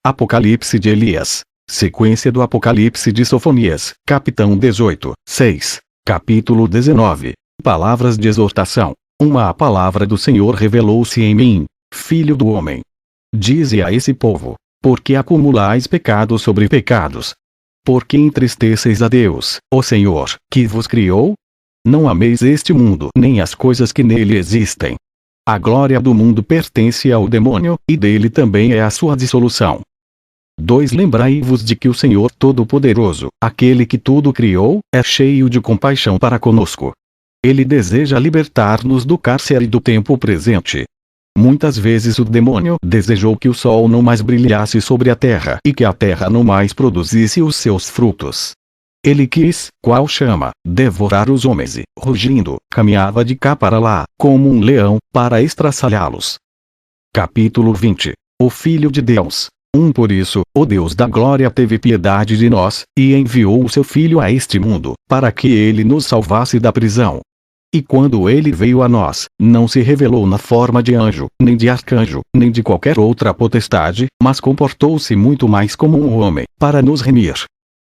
Apocalipse de Elias. Sequência do Apocalipse de Sofonias, capítulo 18, 6. Capítulo 19. Palavras de exortação. A palavra do Senhor revelou-se em mim, filho do homem. Dize a esse povo: por que acumulais pecados sobre pecados? Por que entristeceis a Deus, o Senhor, que vos criou? Não ameis este mundo nem as coisas que nele existem. A glória do mundo pertence ao demônio, e dele também é a sua dissolução. 2. Lembrai-vos de que o Senhor Todo-Poderoso, aquele que tudo criou, é cheio de compaixão para conosco. Ele deseja libertar-nos do cárcere do tempo presente. Muitas vezes o demônio desejou que o sol não mais brilhasse sobre a terra e que a terra não mais produzisse os seus frutos. Ele quis, qual chama, devorar os homens e, rugindo, caminhava de cá para lá, como um leão, para estraçalhá-los. Capítulo 20. O Filho de Deus. Por isso, o Deus da glória teve piedade de nós, e enviou o seu Filho a este mundo, para que ele nos salvasse da prisão. E quando ele veio a nós, não se revelou na forma de anjo, nem de arcanjo, nem de qualquer outra potestade, mas comportou-se muito mais como um homem, para nos remir.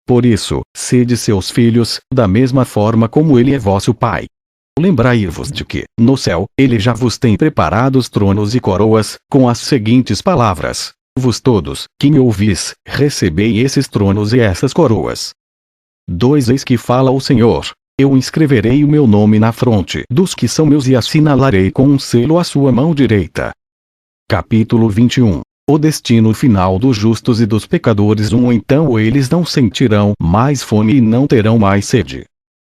Por isso, sede seus filhos, da mesma forma como ele é vosso Pai. Lembrai-vos de que, no céu, ele já vos tem preparados tronos e coroas, com as seguintes palavras: vós todos, que me ouvis, recebei esses tronos e essas coroas. 2. Eis que fala o Senhor: eu inscreverei o meu nome na fronte dos que são meus e assinalarei com um selo a sua mão direita. Capítulo 21. O destino final dos justos e dos pecadores. Então eles não sentirão mais fome e não terão mais sede.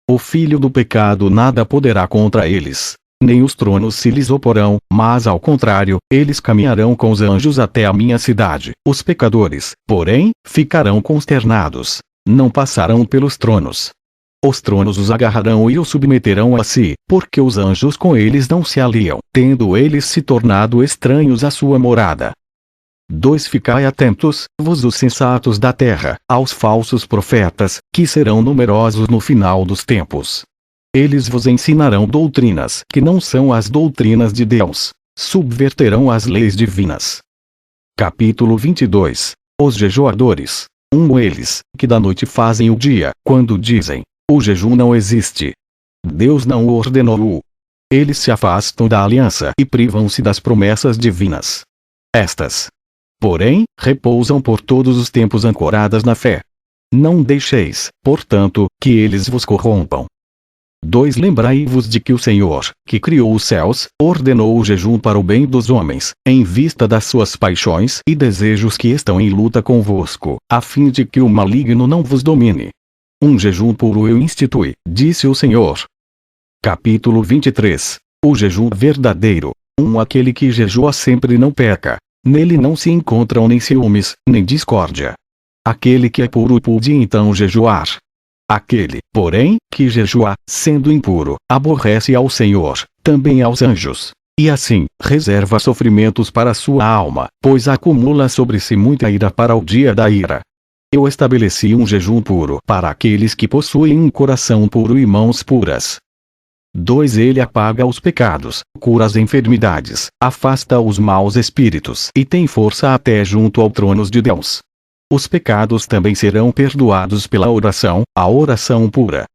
O filho do pecado nada poderá contra eles. Nem os tronos se lhes oporão, mas ao contrário, eles caminharão com os anjos até a minha cidade. Os pecadores, porém, ficarão consternados. Não passarão pelos tronos. Os tronos os agarrarão e os submeterão a si, porque os anjos com eles não se aliam, tendo eles se tornado estranhos à sua morada. 2. Ficai atentos, vós os sensatos da terra, aos falsos profetas, que serão numerosos no final dos tempos. Eles vos ensinarão doutrinas que não são as doutrinas de Deus. Subverterão as leis divinas. Capítulo 22. Os jejuadores. Eles, que da noite fazem o dia, quando dizem: o jejum não existe. Deus não o ordenou. Eles se afastam da aliança e privam-se das promessas divinas. Estas, porém, repousam por todos os tempos ancoradas na fé. Não deixeis, portanto, que eles vos corrompam. 2. Lembrai-vos de que o Senhor, que criou os céus, ordenou o jejum para o bem dos homens, em vista das suas paixões e desejos que estão em luta convosco, a fim de que o maligno não vos domine. Jejum puro eu instituí, disse o Senhor. Capítulo 23. O jejum verdadeiro. Aquele que jejua sempre não peca. Nele não se encontram nem ciúmes, nem discórdia. Aquele que é puro pode então jejuar. Aquele, porém, que jejua, sendo impuro, aborrece ao Senhor, também aos anjos. E assim, reserva sofrimentos para sua alma, pois acumula sobre si muita ira para o dia da ira. Eu estabeleci jejum puro para aqueles que possuem um coração puro e mãos puras. 2. Ele apaga os pecados, cura as enfermidades, afasta os maus espíritos e tem força até junto ao trono de Deus. Os pecados também serão perdoados pela oração, a oração pura.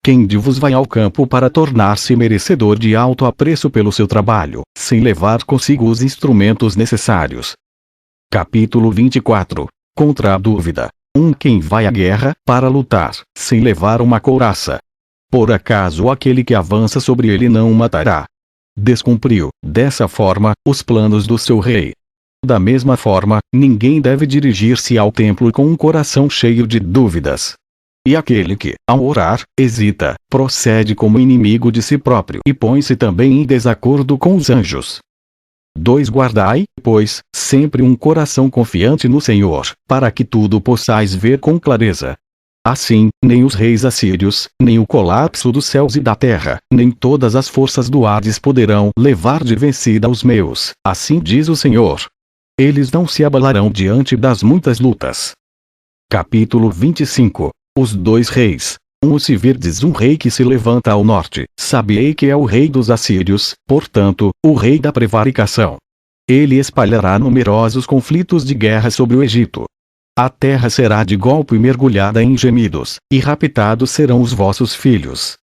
Quem de vos vai ao campo para tornar-se merecedor de alto apreço pelo seu trabalho, sem levar consigo os instrumentos necessários? Capítulo 24. Contra a dúvida. Quem vai à guerra, para lutar, sem levar uma couraça? Por acaso aquele que avança sobre ele não o matará? Descumpriu, dessa forma, os planos do seu rei. Da mesma forma, ninguém deve dirigir-se ao templo com um coração cheio de dúvidas. E aquele que, ao orar, hesita, procede como inimigo de si próprio e põe-se também em desacordo com os anjos. 2. Guardai, pois, sempre um coração confiante no Senhor, para que tudo possais ver com clareza. Assim, nem os reis assírios, nem o colapso dos céus e da terra, nem todas as forças do Hades poderão levar de vencida os meus, assim diz o Senhor. Eles não se abalarão diante das muitas lutas. Capítulo 25. Os 2 reis. Se virdes um rei que se levanta ao norte, sabei que é o rei dos assírios, portanto, o rei da prevaricação. Ele espalhará numerosos conflitos de guerra sobre o Egito. A terra será de golpe mergulhada em gemidos, e raptados serão os vossos filhos.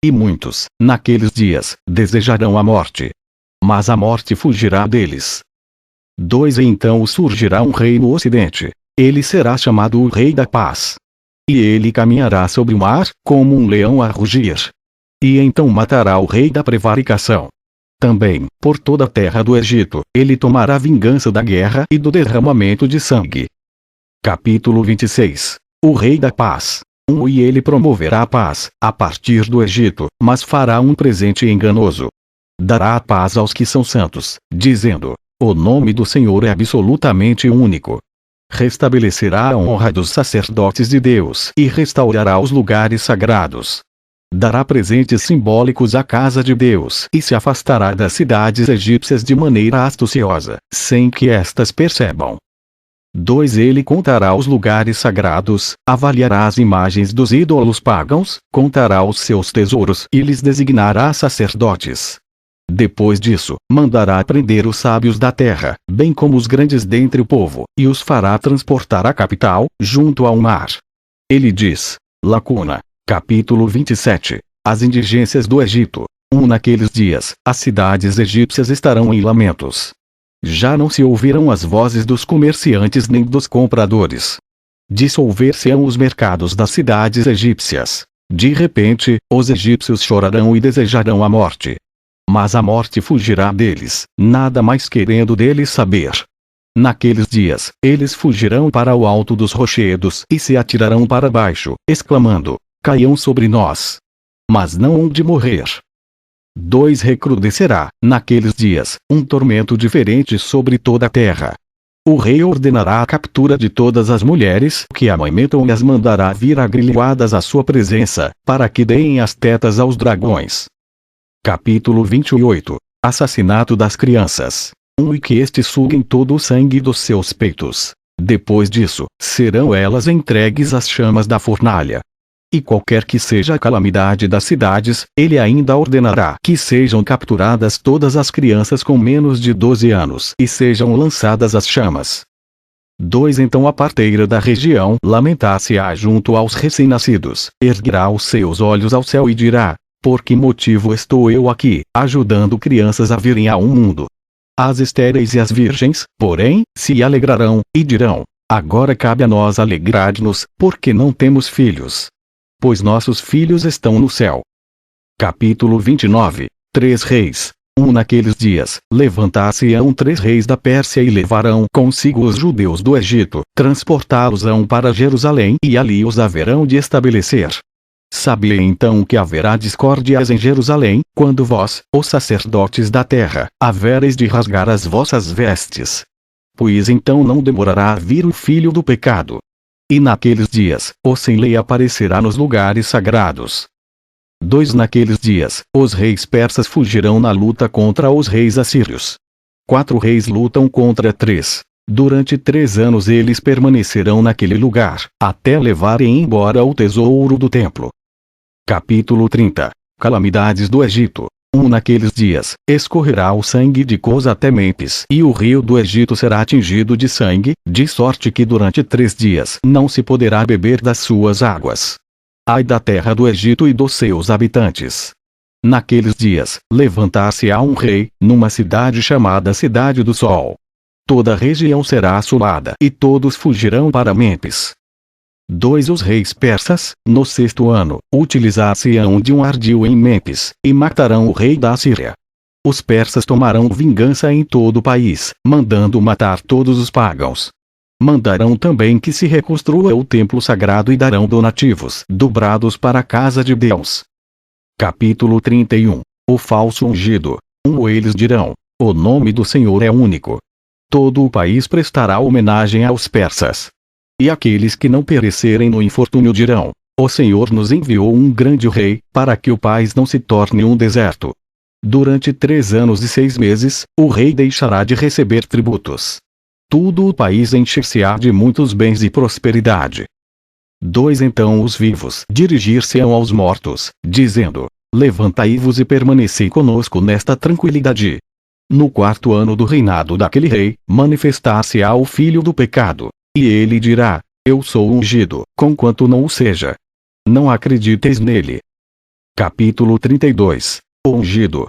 E muitos, naqueles dias, desejarão a morte. Mas a morte fugirá deles. 2 Então surgirá um rei no ocidente. Ele será chamado o Rei da Paz. E ele caminhará sobre o mar, como um leão a rugir. E então matará o rei da prevaricação. Também, por toda a terra do Egito, ele tomará vingança da guerra e do derramamento de sangue. Capítulo 26. O Rei da Paz. E ele promoverá a paz, a partir do Egito, mas fará um presente enganoso. Dará a paz aos que são santos, dizendo: o nome do Senhor é absolutamente único. Restabelecerá a honra dos sacerdotes de Deus e restaurará os lugares sagrados. Dará presentes simbólicos à casa de Deus e se afastará das cidades egípcias de maneira astuciosa, sem que estas percebam. 2 Ele contará os lugares sagrados, avaliará as imagens dos ídolos pagãos, contará os seus tesouros e lhes designará sacerdotes. Depois disso, mandará prender os sábios da terra, bem como os grandes dentre o povo, e os fará transportar à capital, junto ao mar. Ele diz, lacuna. Capítulo 27. As indigências do Egito. Naqueles dias, as cidades egípcias estarão em lamentos. Já não se ouvirão as vozes dos comerciantes nem dos compradores. Dissolver-se-ão os mercados das cidades egípcias. De repente, os egípcios chorarão e desejarão a morte. Mas a morte fugirá deles, nada mais querendo deles saber. Naqueles dias, eles fugirão para o alto dos rochedos e se atirarão para baixo, exclamando: caiam sobre nós. Mas não hão de morrer. 2 Recrudescerá, naqueles dias, um tormento diferente sobre toda a terra. O rei ordenará a captura de todas as mulheres que amamentam e as mandará vir agrilhoadas à sua presença, para que deem as tetas aos dragões. Capítulo 28. Assassinato das crianças. E que estes suguem todo o sangue dos seus peitos. Depois disso, serão elas entregues às chamas da fornalha. E qualquer que seja a calamidade das cidades, ele ainda ordenará que sejam capturadas todas as crianças com menos de 12 anos e sejam lançadas às chamas. 2 Então a parteira da região lamentar-se-á junto aos recém-nascidos, erguerá os seus olhos ao céu e dirá: por que motivo estou eu aqui, ajudando crianças a virem ao mundo? As estéreis e as virgens, porém, se alegrarão, e dirão: agora cabe a nós alegrar-nos, porque não temos filhos. Pois nossos filhos estão no céu. Capítulo 29. 3 Reis. Naqueles dias, levantar-se-ão 3 reis da Pérsia e levarão consigo os judeus do Egito, transportá-los-ão para Jerusalém e ali os haverão de estabelecer. Sabei então que haverá discórdias em Jerusalém, quando vós, os sacerdotes da terra, havereis de rasgar as vossas vestes. Pois então não demorará a vir o filho do pecado. E naqueles dias, o sem lei aparecerá nos lugares sagrados. 2 Naqueles dias, os reis persas fugirão na luta contra os reis assírios. 4 reis lutam contra 3. Durante 3 anos eles permanecerão naquele lugar, até levarem embora o tesouro do templo. Capítulo 30. Calamidades do Egito. Naqueles dias, escorrerá o sangue de Cos até Mêmpis, e o rio do Egito será atingido de sangue, de sorte que durante 3 dias não se poderá beber das suas águas. Ai da terra do Egito e dos seus habitantes! Naqueles dias, levantar-se-á um rei, numa cidade chamada Cidade do Sol. Toda a região será assolada, e todos fugirão para Mêmpis. 2 Os reis persas, no 6º ano, utilizar-se-ão de um ardil em Mêmpis, e matarão o rei da Assíria. Os persas tomarão vingança em todo o país, mandando matar todos os pagãos. Mandarão também que se reconstrua o templo sagrado e darão donativos dobrados para a casa de Deus. Capítulo 31. O falso ungido. Eles dirão: o nome do Senhor é único. Todo o país prestará homenagem aos persas. E aqueles que não perecerem no infortúnio dirão: o Senhor nos enviou um grande rei, para que o país não se torne um deserto. Durante 3 anos e 6 meses, o rei deixará de receber tributos. Tudo o país encher-se-á de muitos bens e prosperidade. 2 Então os vivos dirigir-se-ão aos mortos, dizendo: levantai-vos e permanecei conosco nesta tranquilidade. No 4º ano do reinado daquele rei, manifestar-se-á o filho do pecado. E ele dirá: eu sou ungido, conquanto não o seja. Não acrediteis nele. Capítulo 32. O ungido.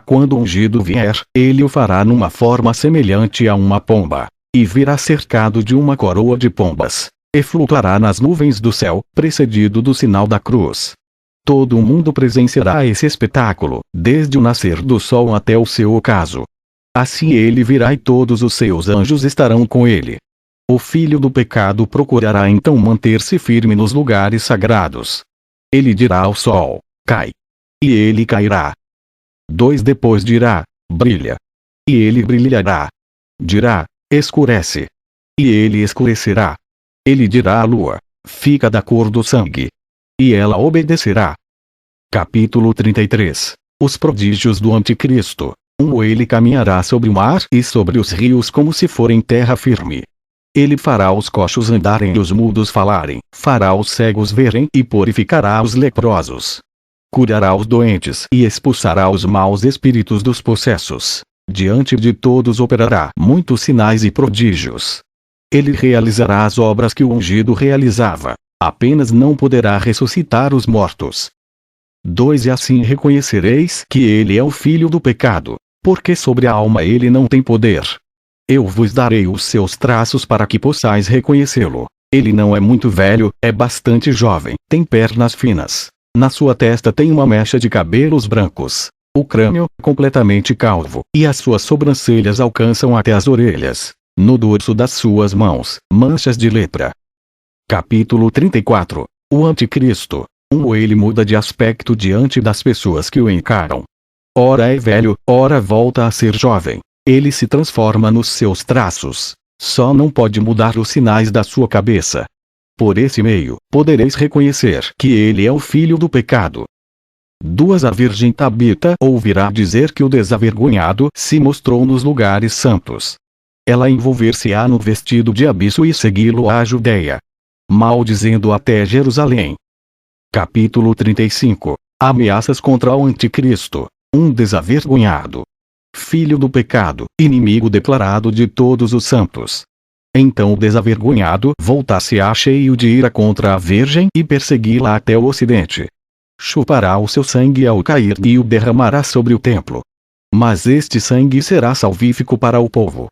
Quando o ungido vier, ele o fará numa forma semelhante a uma pomba. E virá cercado de uma coroa de pombas. E flutuará nas nuvens do céu, precedido do sinal da cruz. Todo o mundo presenciará esse espetáculo, desde o nascer do sol até o seu ocaso. Assim ele virá e todos os seus anjos estarão com ele. O filho do pecado procurará então manter-se firme nos lugares sagrados. Ele dirá ao sol: cai. E ele cairá. 2 Depois dirá: brilha. E ele brilhará. Dirá: escurece. E ele escurecerá. Ele dirá à lua: fica da cor do sangue. E ela obedecerá. Capítulo 33. Os prodígios do Anticristo. Ele caminhará sobre o mar e sobre os rios como se for em terra firme. Ele fará os coxos andarem e os mudos falarem, fará os cegos verem e purificará os leprosos. Curará os doentes e expulsará os maus espíritos dos possessos. Diante de todos operará muitos sinais e prodígios. Ele realizará as obras que o ungido realizava, apenas não poderá ressuscitar os mortos. 2 E assim reconhecereis que ele é o filho do pecado, porque sobre a alma ele não tem poder. Eu vos darei os seus traços para que possais reconhecê-lo. Ele não é muito velho, é bastante jovem, tem pernas finas. Na sua testa tem uma mecha de cabelos brancos. O crânio, completamente calvo, e as suas sobrancelhas alcançam até as orelhas. No dorso das suas mãos, manchas de lepra. Capítulo 34. O Anticristo. Ele muda de aspecto diante das pessoas que o encaram. Ora é velho, ora volta a ser jovem. Ele se transforma nos seus traços. Só não pode mudar os sinais da sua cabeça. Por esse meio, podereis reconhecer que ele é o filho do pecado. 2 A virgem Tabita ouvirá dizer que o desavergonhado se mostrou nos lugares santos. Ela envolver-se-á no vestido de abisso e segui-lo à Judéia, maldizendo até Jerusalém. Capítulo 35. Ameaças contra o Anticristo. Desavergonhado. Filho do pecado, inimigo declarado de todos os santos. Então o desavergonhado voltar-se-á cheio de ira contra a virgem e persegui-la até o ocidente. Chupará o seu sangue ao cair e o derramará sobre o templo. Mas este sangue será salvífico para o povo.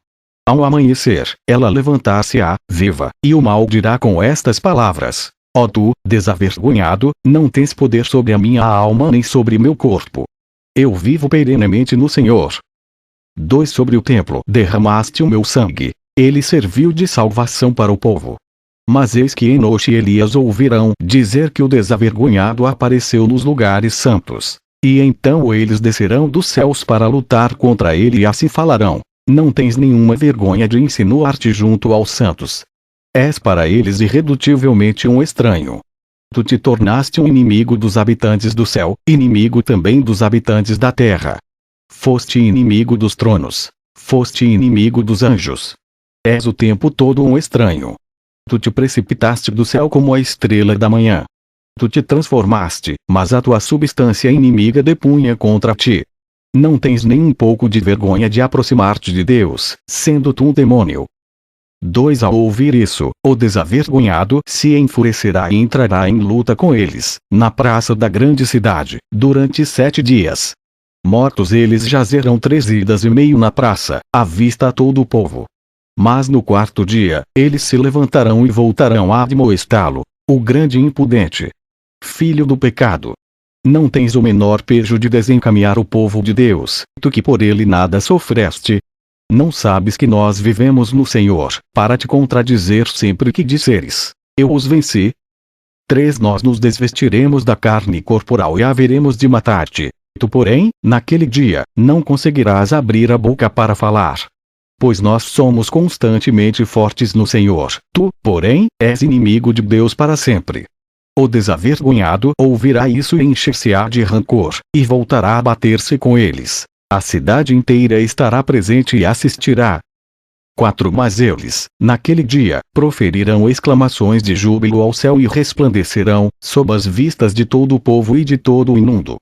Ao amanhecer, ela levantar-se-á, viva, e o maldirá com estas palavras: ó tu, desavergonhado, não tens poder sobre a minha alma nem sobre meu corpo. Eu vivo perenemente no Senhor. 2 Sobre o templo derramaste o meu sangue. Ele serviu de salvação para o povo. Mas eis que Enoxe e Elias ouvirão dizer que o desavergonhado apareceu nos lugares santos. E então eles descerão dos céus para lutar contra ele e assim falarão: não tens nenhuma vergonha de insinuar-te junto aos santos. És para eles irredutivelmente um estranho. Tu te tornaste um inimigo dos habitantes do céu, inimigo também dos habitantes da terra. Foste inimigo dos tronos. Foste inimigo dos anjos. És o tempo todo um estranho. Tu te precipitaste do céu como a estrela da manhã. Tu te transformaste, mas a tua substância inimiga depunha contra ti. Não tens nem um pouco de vergonha de aproximar-te de Deus, sendo tu um demônio. 2 Ao ouvir isso, o desavergonhado se enfurecerá e entrará em luta com eles, na praça da grande cidade, durante 7 dias. Mortos eles jazerão 3 idas e meio na praça, à vista a todo o povo. Mas no 4º dia, eles se levantarão e voltarão a admoestá-lo, o grande impudente. Filho do pecado. Não tens o menor pejo de desencaminhar o povo de Deus, tu que por ele nada sofreste. Não sabes que nós vivemos no Senhor, para te contradizer sempre que disseres: eu os venci? 3 Nós nos desvestiremos da carne corporal e haveremos de matar-te. Tu, porém, naquele dia, não conseguirás abrir a boca para falar. Pois nós somos constantemente fortes no Senhor. Tu, porém, és inimigo de Deus para sempre. O desavergonhado ouvirá isso e encher-se-á de rancor, e voltará a bater-se com eles. A cidade inteira estará presente e assistirá. 4 Mas eles, naquele dia, proferirão exclamações de júbilo ao céu e resplandecerão, sob as vistas de todo o povo e de todo o imundo.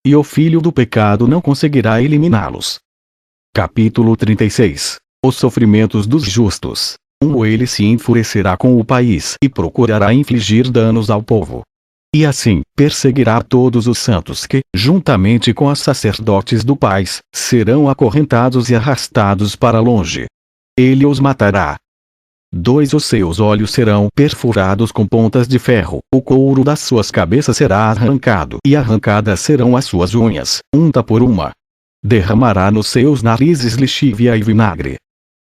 E o filho do pecado não conseguirá eliminá-los. Capítulo 36. Os sofrimentos dos justos. Ele se enfurecerá com o país e procurará infligir danos ao povo. E assim, perseguirá todos os santos que, juntamente com os sacerdotes do país, serão acorrentados e arrastados para longe. Ele os matará. Os seus olhos serão perfurados com pontas de ferro, o couro das suas cabeças será arrancado e arrancadas serão as suas unhas, uma por uma. Derramará nos seus narizes lexívia e vinagre.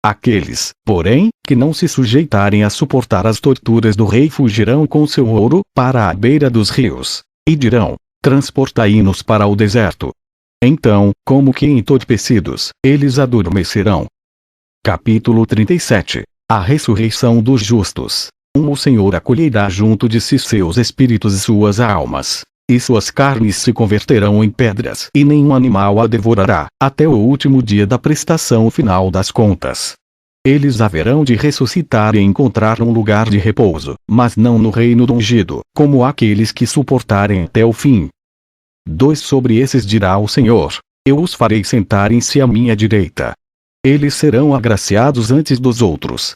Aqueles, porém, que não se sujeitarem a suportar as torturas do rei fugirão com seu ouro para a beira dos rios, e dirão: transportai-nos para o deserto. Então, como que entorpecidos, eles adormecerão. Capítulo 37. A ressurreição dos justos. O Senhor acolherá junto de si seus espíritos e suas almas, e suas carnes se converterão em pedras, e nenhum animal a devorará, até o último dia da prestação final das contas. Eles haverão de ressuscitar e encontrar um lugar de repouso, mas não no reino do ungido, como aqueles que suportarem até o fim. Sobre esses dirá o Senhor: eu os farei sentarem-se à minha direita. Eles serão agraciados antes dos outros.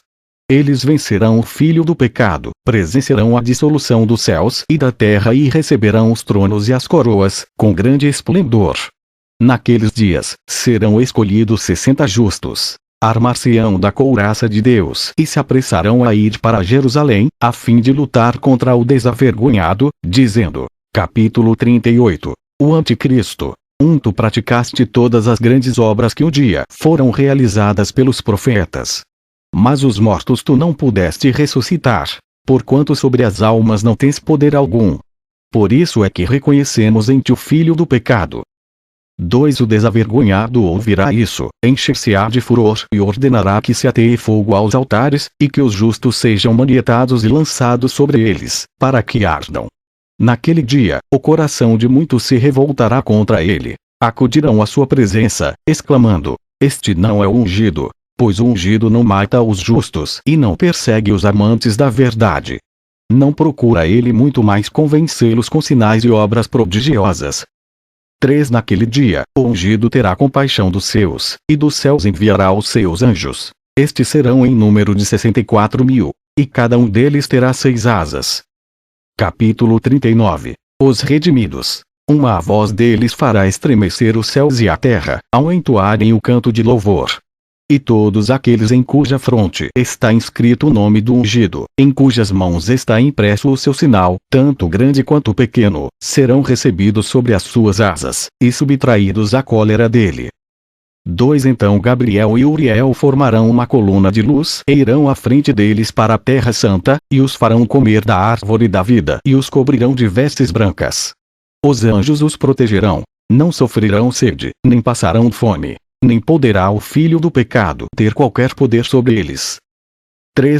Eles vencerão o filho do pecado, presenciarão a dissolução dos céus e da terra e receberão os tronos e as coroas, com grande esplendor. Naqueles dias, serão escolhidos 60 justos. Armar-se-ão da couraça de Deus e se apressarão a ir para Jerusalém, a fim de lutar contra o desavergonhado, dizendo. Capítulo 38. O Anticristo. Tu praticaste todas as grandes obras que um dia foram realizadas pelos profetas. Mas os mortos tu não pudeste ressuscitar, porquanto sobre as almas não tens poder algum. Por isso é que reconhecemos em ti o filho do pecado. O desavergonhado ouvirá isso, encher-se-á de furor e ordenará que se ateie fogo aos altares, e que os justos sejam manietados e lançados sobre eles, para que ardam. Naquele dia, o coração de muitos se revoltará contra ele. Acudirão à sua presença, exclamando: este não é o ungido, pois o ungido não mata os justos e não persegue os amantes da verdade. Não procura ele muito mais convencê-los com sinais e obras prodigiosas. Naquele dia, o ungido terá compaixão dos seus, e dos céus enviará os seus anjos. Estes serão em número de 64.000, e cada um deles terá 6 asas. Capítulo 39. Os redimidos. A voz deles fará estremecer os céus e a terra, ao entoarem o canto de louvor. E todos aqueles em cuja fronte está inscrito o nome do ungido, em cujas mãos está impresso o seu sinal, tanto grande quanto pequeno, serão recebidos sobre as suas asas, e subtraídos à cólera dele. Então Gabriel e Uriel formarão uma coluna de luz e irão à frente deles para a terra santa, e os farão comer da árvore da vida e os cobrirão de vestes brancas. Os anjos os protegerão, não sofrerão sede, nem passarão fome, nem poderá o filho do pecado ter qualquer poder sobre eles.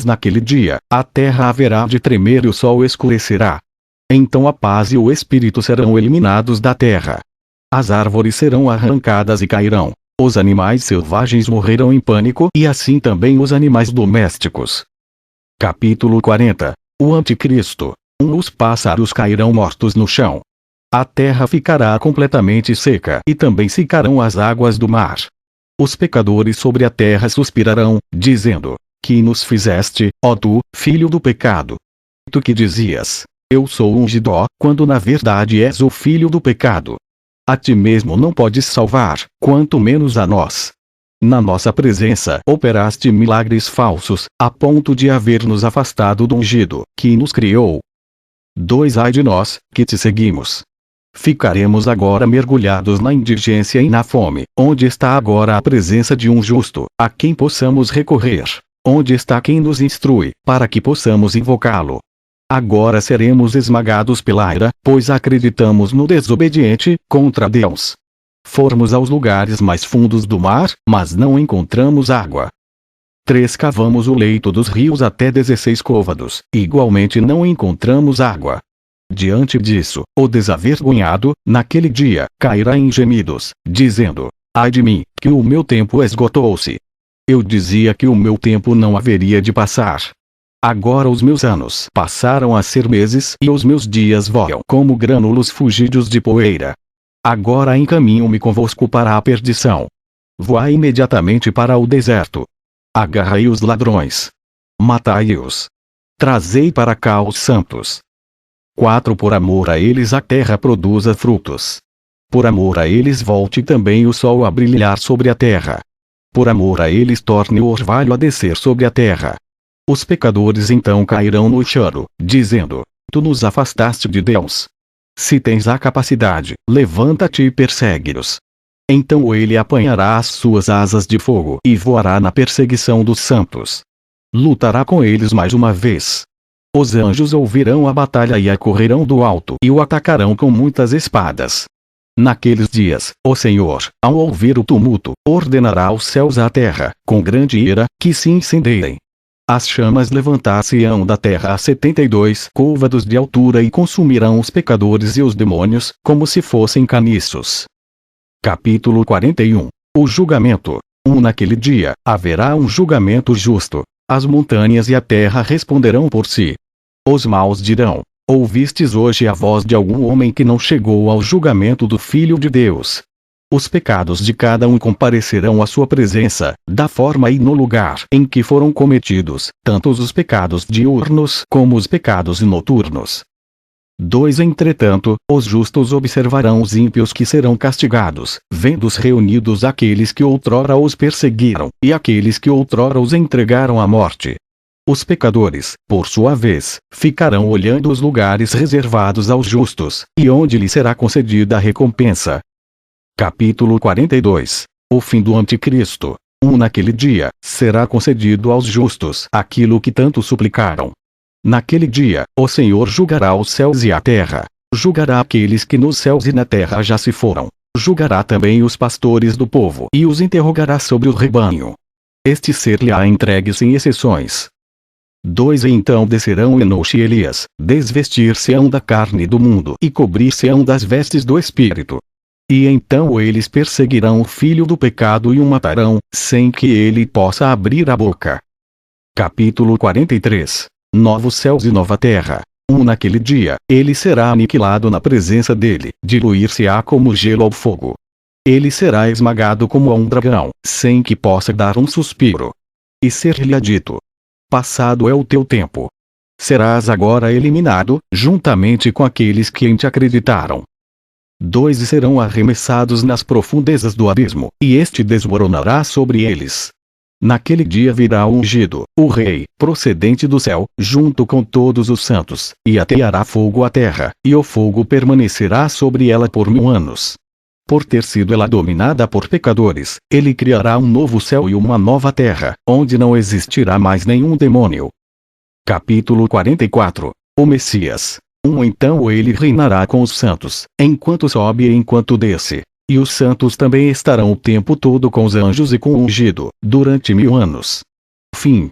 Naquele dia, a terra haverá de tremer e o sol escurecerá. Então a paz e o espírito serão eliminados da terra. As árvores serão arrancadas e cairão. Os animais selvagens morrerão em pânico e assim também os animais domésticos. Capítulo 40. O Anticristo. Os pássaros cairão mortos no chão. A terra ficará completamente seca e também secarão as águas do mar. Os pecadores sobre a terra suspirarão, dizendo: que nos fizeste, ó tu, filho do pecado? Tu que dizias: eu sou ungido, quando na verdade és o filho do pecado. A ti mesmo não podes salvar, quanto menos a nós. Na nossa presença operaste milagres falsos, a ponto de haver nos afastado do ungido, que nos criou. Ai de nós, que te seguimos. Ficaremos agora mergulhados na indigência e na fome. Onde está agora a presença de um justo, a quem possamos recorrer? Onde está quem nos instrui, para que possamos invocá-lo? Agora seremos esmagados pela ira, pois acreditamos no desobediente, contra Deus. Fomos aos lugares mais fundos do mar, mas não encontramos água. Cavamos o leito dos rios até 16 côvados, igualmente não encontramos água. Diante disso, o desavergonhado, naquele dia, cairá em gemidos, dizendo: ai de mim, que o meu tempo esgotou-se. Eu dizia que o meu tempo não haveria de passar. Agora os meus anos passaram a ser meses e os meus dias voam como grânulos fugidos de poeira. Agora encaminho-me convosco para a perdição. Voai imediatamente para o deserto. Agarrai os ladrões. Matai-os. Trazei para cá os santos. 4. Por amor a eles a terra produza frutos. Por amor a eles volte também o sol a brilhar sobre a terra. Por amor a eles torne o orvalho a descer sobre a terra. Os pecadores então cairão no choro, dizendo: Tu nos afastaste de Deus. Se tens a capacidade, levanta-te e persegue-os. Então ele apanhará as suas asas de fogo e voará na perseguição dos santos. Lutará com eles mais uma vez. Os anjos ouvirão a batalha e acorrerão do alto e o atacarão com muitas espadas. Naqueles dias, o Senhor, ao ouvir o tumulto, ordenará aos céus e à terra, com grande ira, que se incendiem. As chamas levantar-se-ão da terra a 72 côvados de altura e consumirão os pecadores e os demônios, como se fossem caniços. Capítulo 41. O julgamento. Naquele dia, haverá um julgamento justo. As montanhas e a terra responderão por si. Os maus dirão: Ouvistes hoje a voz de algum homem que não chegou ao julgamento do Filho de Deus. Os pecados de cada um comparecerão à sua presença, da forma e no lugar em que foram cometidos, tanto os pecados diurnos como os pecados noturnos. 2. Entretanto, os justos observarão os ímpios que serão castigados, vendo-os reunidos aqueles que outrora os perseguiram, e aqueles que outrora os entregaram à morte. Os pecadores, por sua vez, ficarão olhando os lugares reservados aos justos, e onde lhes será concedida a recompensa. Capítulo 42. O fim do Anticristo. Naquele dia, será concedido aos justos aquilo que tanto suplicaram. Naquele dia, o Senhor julgará os céus e a terra. Julgará aqueles que nos céus e na terra já se foram. Julgará também os pastores do povo e os interrogará sobre o rebanho. Este ser-lhe-á entregue sem exceções. 2. E então descerão Enoxe e Elias, desvestir-se-ão da carne do mundo e cobrir-se-ão das vestes do Espírito. E então eles perseguirão o filho do pecado e o matarão, sem que ele possa abrir a boca. Capítulo 43. Novos céus e nova terra. Naquele dia, ele será aniquilado na presença dele, diluir-se-á como gelo ao fogo. Ele será esmagado como a um dragão, sem que possa dar um suspiro. E ser-lhe-á dito: Passado é o teu tempo. Serás agora eliminado, juntamente com aqueles que em ti acreditaram. 2. E serão arremessados nas profundezas do abismo, e este desmoronará sobre eles. Naquele dia virá o ungido, o Rei, procedente do céu, junto com todos os santos, e ateará fogo à terra, e o fogo permanecerá sobre ela por 1000 anos. Por ter sido ela dominada por pecadores, ele criará um novo céu e uma nova terra, onde não existirá mais nenhum demônio. Capítulo 44. O Messias. Então ele reinará com os santos, enquanto sobe e enquanto desce. E os santos também estarão o tempo todo com os anjos e com o ungido, durante 1000 anos. Fim.